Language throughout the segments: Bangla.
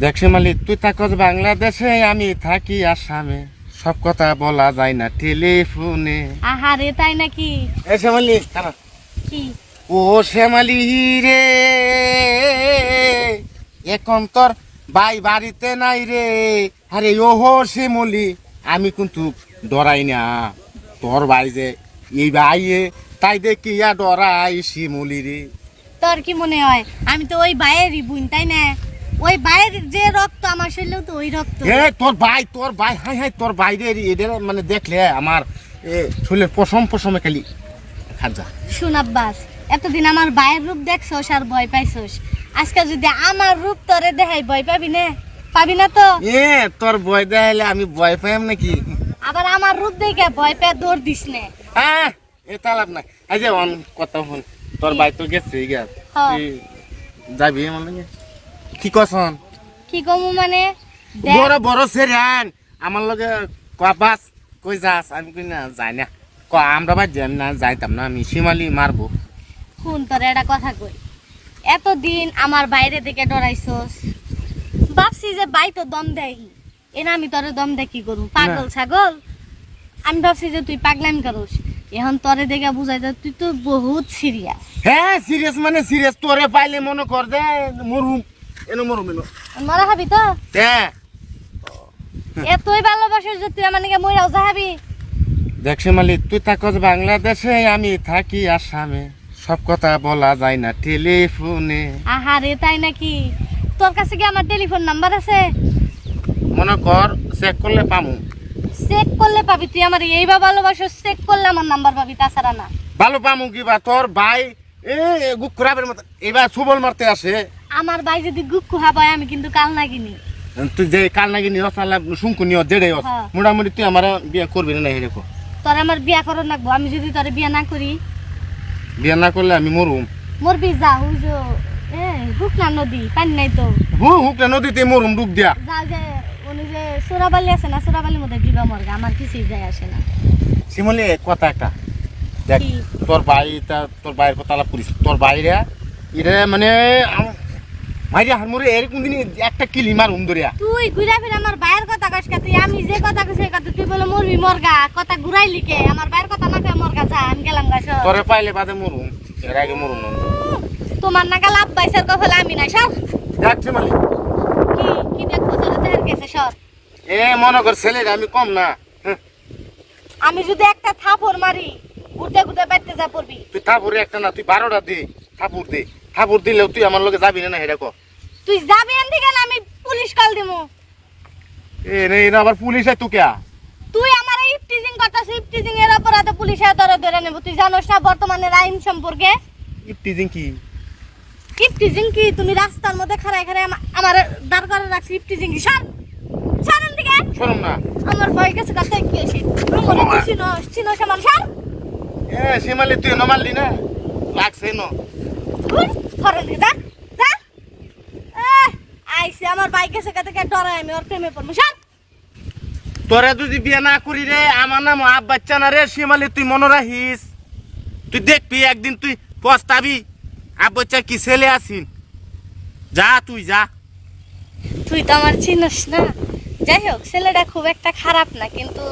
দেখছি মালিক, তুই থাকস বাংলাদেশে, আমি থাকি আসামে, সব কথা বলা যায় না টেলিফোনে। আহারে তাই নাকি? এ শ্যামালি, খানা। কি? ও শ্যামালি রে, এখন তোর ভাই বাড়িতে নাই রে। আরে ও হো শ্যামলি, আমি কিন্তু ডরাই না। তোর ভাই যে এই ভাই তাই দেখি ডরাই শ্যামলি রে। তোর কি মনে হয় আমি তো ওই বাইরেরই বোন, তাই না? ওই বাইরের যে রক্ত আমার শরীরেও তো ওই রক্ত। এ তোর ভাই হাই হাই তোর বাইরে এদের মানে দেখলে আমার শরীরের পশম পশমে খালি খাজা। শুন আব্বাস, এতদিন আমার ভাইয়ের রূপ দেখছস আর ভয় পাইছস, আজকে যদি আমার রূপ তোরে দেখাই ভয় পাবি না? পাবি না তো? তোর ভয় দেখাইলে আমি ভয় পাইম নাকি? আবার আমার রূপ দেখে ভয় পেয়ে দৌড় দিস নে। এটা লাভ নাই। এই যে অন কথা শুন, তোর ভাই তো গেছে গিয়া, তুই যাবি মানে কি কসন? কি কমু মানে? বড় বড় সেরান আমার লগে কবাস কই যাস? আমি কই না যাই না, আমরা বাদ যাই না, যাইতাম না, আমি শিমালি মারবো। শুন তোরে একটা কথা কই, এতদিন আমার বাইরে থেকে ডরাইছস, ভাবছি যে বাই তো দম দেয়, এনা আমি তোরে দম দে কি করু? পাগল ছাগল? আমি ভাবছি যে তুই পাগলামি করস, এখন তোরে দেখে বুঝাই যায় তুই তো বহুত সিরিয়াস। হ্যাঁ সিরিয়াস মানে সিরিয়াস। তোরে পাইলে মনে কর যে মরুম, এনো মরুম এনো। মরা খাবি তো? হ্যাঁ এতই ভালোবাসিস যে তুই আমার নিকে মইরাও যাবি? দেখছি মালিক, তুই থাকস বাংলাদেশে, আমি থাকি আসামে, সব কথা বলা যায় না টেলিফোনে। আহারে তাই নাকি? তোর কাছে কি আমার টেলিফোন নাম্বার আছে? মনে কর চেক করলে পামু। চেক করলে পাবি? তুই আমার এইভাবে ভালোবাসিস, চেক করলে আমার নাম্বার পাবি, তাছাড়া না। ভালো পামু কিবা? তোর ভাই গুকুরাবের মতো এবার সুবল মারতে আসে। আমার ভাই যদি গুক্কু হাবায় আমি কিন্তু কাল নাগিনি। তুই যে কাল নাকি নিয়সালা শুঙ্কু নিয় দেড়ে হ্যাঁ। মোটামুটি তুই আমার বিয়ে করবি না হেরেকো? তোর আমার বিয়া করো নাকবো, আমি যদি তোর বিয়া না করি? বিয়ে না করলে আমি মরুম। মরবি যা, ওই যে হুকনা নদী, পানি নাই তো। হুকটা নদীতে মরুম ডুব দিয়া। যা যে উনি যে সোরাবালি আছে না, সোরাবালির মধ্যে দিবা মরগা, আমার কিছুই যায় আসে না। শিমলি কথা একটা দেখ, কি? তোর ভাইয়ের কথা আলাপ করিস। তোর বাইরে এটা মানে মাইরিয়া হারমুরে এরকম দিন একটা কিলি মারুম ধরিয়া। তুই ঘুরা ফিরে আমার ভাইয়ের কথা কস কা? তুই আমি যে কথা কইছি সেই কথা তুই বলে মরবি মরগা, কথা ঘুরাই লিখে আমার ভাইয়ের কথা না কয়ে মরগা। যা, আমি গেলাম গাছ। তোরে পাইলে বাদে মরুম, এর আগে মরুম না। তোমার নাকা লাভ পাইছার কফলে আমি নাই সর। দেখ শিমলি, কি কি দেখবো তোর দেহের গেছে সর। মনে কর ছেলের আমি কম না। আমি যদি একটা থাপড় মারি ঘুরতে ঘুরতে বাইতে যা পড়বি। তুই থাপুরে একটা না, তুই 12টা দে, থাপুর দে। থাপুর দিলেও তুই আমার লগে যাবি না হেরে কো? তুই যাবি এনদি কেন? আমি পুলিশ কল দিমু। না আবার পুলিশ আয় তুই কে? তুই আমার ইফটিজিং করতাছিস, ইফটিজিং এর অপরাধে পুলিশে ধরে নেব। তুই জানোস না বর্তমানের আইন সম্পর্কে? ইফটিজিং কি? ইফটিজিং কি? তুমি রাস্তার মধ্যে খাড়ায় খাড়ায় আমার দাঁড় করে রাখছি, ইফটিজিং কি? সর সর এনদিকে। শরম না? আমার ভয় গেছে কাছে কি এসে মনে চিনোস চিনোস আমার সর। শিমালি তুই নমালি না লাগছে ন ধরে নি যা যা। আইসে আমার বাইক গেছে কাছে ডরাই আমি ওর প্রেমে পড়বো। সর। তোরা যদি বিয়ে না করি রে, আমার নাম আব বাচ্চা না রে শিমালি, তুই মনে রাখিস। তুই দেখবি একদিন তুই পস্তাবি আব বাচ্চা কি ছেলে আসিন। যা তুই যা। তুই তো আমার চিনোস না। যাই হোক, ছেলেটা খুব একটা খারাপ না, কিন্তু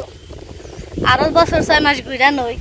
আরো বছর 6 মাস ঘুরা নই।